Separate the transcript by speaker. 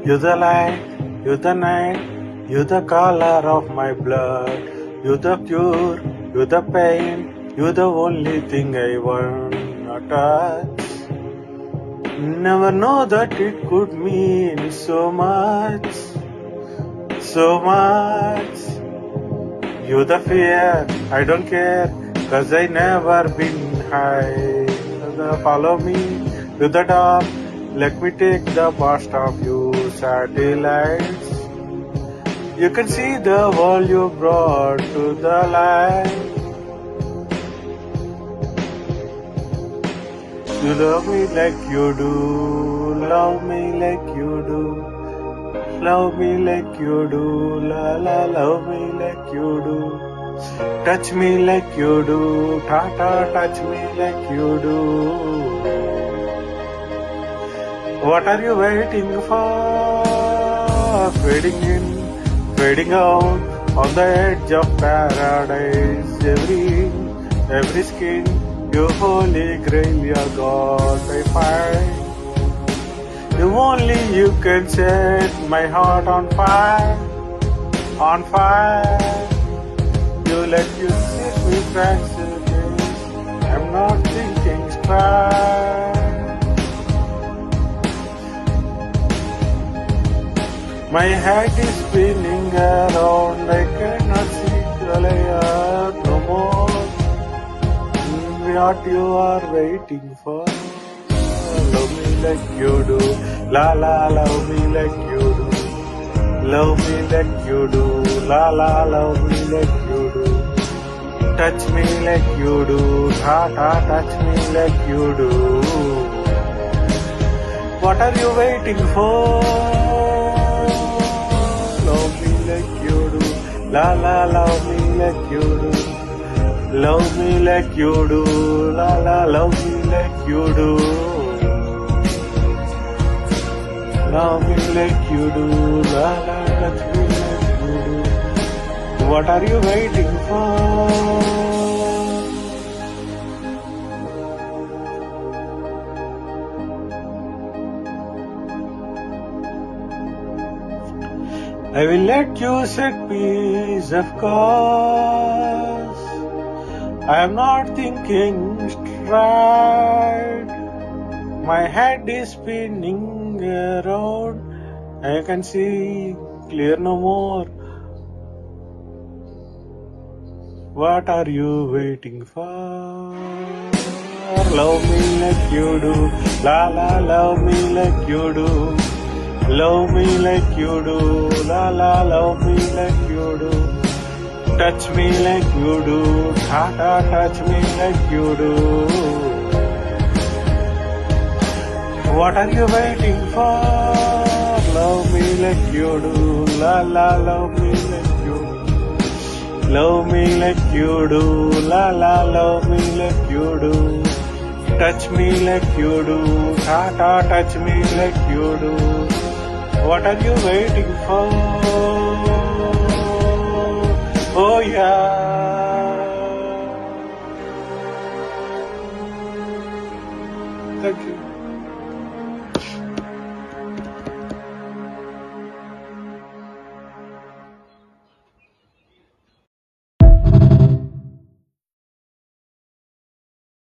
Speaker 1: You the light, you the night, you the color of my blood. You the cure, you the pain, you the only thing I wanna touch. Never know that it could mean so much, so much. You the fear, I don't care, cause I never been high. Follow me to the dark, let me take the best of you satellites. You can see the world you brought to the light. You love me like you do, love me like you do. Love me like you do, la la, love me like you do. Touch me like you do, ta ta, touch me like you do. What are you waiting for? Fading in, fading out, on the edge of paradise. Every skin, your holy grail, your God I find. Only you can set my heart on fire, on fire. You let you sit me practice. I'm not thinking straight. My head is spinning around. I cannot see the layer no more. What you are waiting for? Love me like you do, la la, love me like you do. Love me like you do, la la, love me like you do. Touch me like you do, ta ta, touch me like you do. What are you waiting for? Love me like you do, la la, love me like you do. Love me like you do, la la, love me like you do. Love me like you do, la la, touch me like you do. What are you waiting for? I will let you set peace, of course. I am not thinking straight. My head is spinning around. I can see clear no more. What are you waiting for? Love me like you do, la la, love me like you do. Love me like you do, la la, love me like you do. Touch me like you do, ta ta, touch me like you do. What are you waiting for? Love me like you do, la la, love me like you do. Love me like you do, la la, love me like you do. Touch me like you do, ta ta, touch me like you do. What are you waiting for? Oh yeah. Thank you.